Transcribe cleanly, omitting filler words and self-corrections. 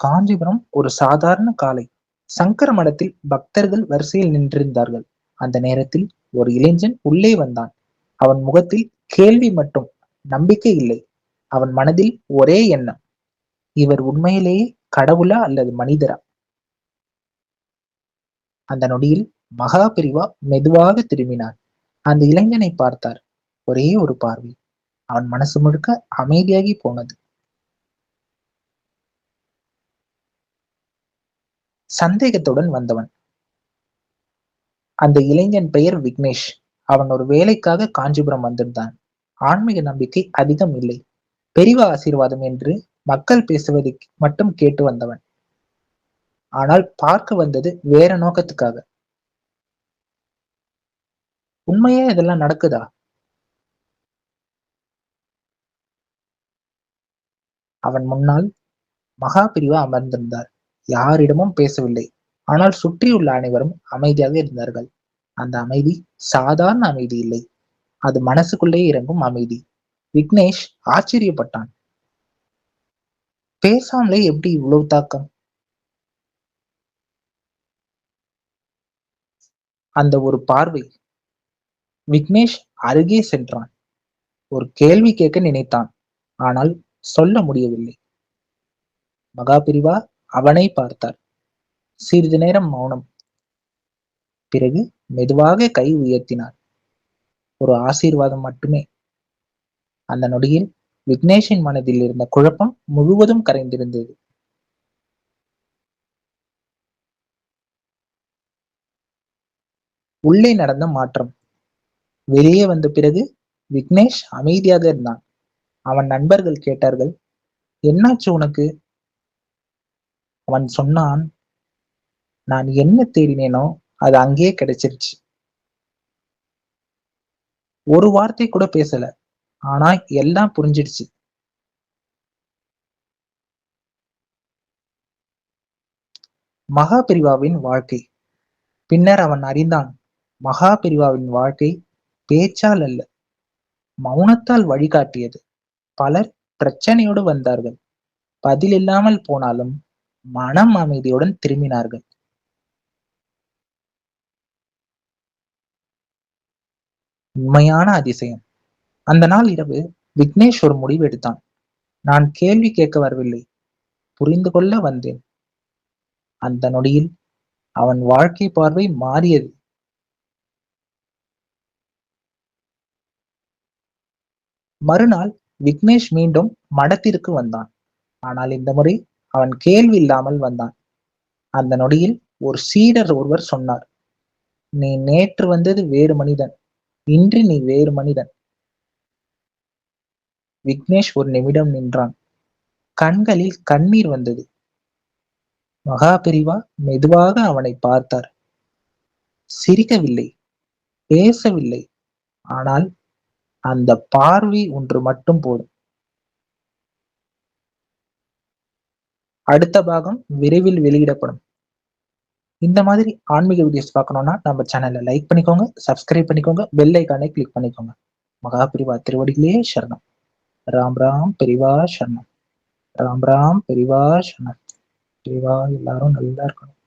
காஞ்சிபுரம் ஒரு சாதாரண காலை. சங்கர மடத்தில் பக்தர்கள் வரிசையில் நின்றிருந்தார்கள். அந்த நேரத்தில் ஒரு இளைஞன் உள்ளே வந்தான். அவன் முகத்தில் கேள்வி மட்டும், நம்பிக்கை இல்லை. அவன் மனதில் ஒரே எண்ணம்: இவர் உண்மையிலேயே கடவுளா அல்லது மனிதரா? அந்த நொடியில் மகாபிரிவா மெதுவாக திரும்பினார். அந்த இளைஞனை பார்த்தார். ஒரே ஒரு பார்வை. அவன் மனசு முழுக்க அமைதியாகி போனது. சந்தேகத்துடன் வந்தவன். அந்த இளைஞன் பெயர் விக்னேஷ். அவன் ஒரு வேலைக்காக காஞ்சிபுரம் வந்திருந்தான். ஆன்மீக நம்பிக்கை அதிகம் இல்லை. பெரிவா ஆசீர்வாதம் என்று மக்கள் பேசுவதை மட்டும் கேட்டு வந்தவன். ஆனால் பார்க்க வந்தது வேற நோக்கத்துக்காக. உண்மையா இதெல்லாம் நடக்குதா? அவன் முன்னால் மகாபிரிவா அமர்ந்திருந்தார். யாரிடமும் பேசவில்லை. ஆனால் சுற்றியுள்ள அனைவரும் அமைதியாக இருந்தார்கள். அந்த அமைதி சாதாரண அமைதி இல்லை. அது மனசுக்குள்ளே இறங்கும் அமைதி. விக்னேஷ் ஆச்சரியப்பட்டான். பேசாமலே எப்படி இவ்வளவு தாக்கம்? அந்த ஒரு பார்வை. விக்னேஷ் அருகே சென்றான். ஒரு கேள்வி கேட்க நினைத்தான். ஆனால் சொல்ல முடியவில்லை. மகாபிரிவா அவனை பார்த்தார். சிறிது நேரம் மௌனம். பிறகு மெதுவாக கை உயர்த்தினார். ஒரு ஆசீர்வாதம் மட்டுமே. அந்த நொடியில் விக்னேஷின் மனதில் இருந்த குழப்பம் முழுவதும் கரைந்திருந்தது. உள்ளே நடந்த மாற்றம். வெளியே வந்த பிறகு விக்னேஷ் அமைதியாக இருந்தான். அவன் நண்பர்கள் கேட்டார்கள், என்னாச்சு உனக்கு? அவன் சொன்னான், நான் என்ன தேடினேனோ அது அங்கேயே கிடைச்சிருச்சு. ஒரு வார்த்தை கூட பேசல. ஆனா எல்லாம் புரிஞ்சிடுச்சு. மகாபிரிவாவின் வாழ்க்கை. பின்னர் அவன் அறிந்தான், மகாபிரிவாவின் வாழ்க்கை பேச்சால் அல்ல, மௌனத்தால் வழிகாட்டியது. பலர் பிரச்சனையோடு வந்தார்கள். பதில் இல்லாமல் போனாலும் மனம் அமைதியுடன் திரும்பினார்கள். உண்மையான அதிசயம். அந்த நாள் இரவு விக்னேஷ் ஒரு முடிவு எடுத்தான். நான் கேள்வி கேட்க வரவில்லை, புரிந்து கொள்ள வந்தேன். அந்த நொடியில் அவன் வாழ்க்கை பார்வை மாறியது. மறுநாள் விக்னேஷ் மீண்டும் மடத்திற்கு வந்தான். ஆனால் இந்த முறை அவன் கேள்வி இல்லாமல் வந்தான். அந்த நொடியில் ஒரு சீடர் ஒருவர் சொன்னார், நீ நேற்று வந்தது வேறு மனிதன், இன்று நீ வேறு மனிதன். விக்னேஷ் ஒரு நிமிடம் நின்றான். கண்களில் கண்ணீர் வந்தது. மகாபிரிவா மெதுவாக அவனை பார்த்தார். சிரிக்கவில்லை, பேசவில்லை. ஆனால் அந்த பார்வை ஒன்று மட்டும் போதும். அடுத்த பாகம் விரைவில் வெளியிடப்படும். இந்த மாதிரி ஆன்மீக வீடியோஸ் பார்க்கணும்னா நம்ம சேனலை லைக் பண்ணிக்கோங்க, சப்ஸ்கிரைப் பண்ணிக்கோங்க, பெல் ஐக்கானை கிளிக் பண்ணிக்கோங்க. மகாபிரிவா திருவடிகளே சரணம். ராம் ராம் பெரிவா சரணம். ராம் ராம் பெரிவா சரணம். பெரிவா எல்லாரும் நல்லா இருக்கணும்.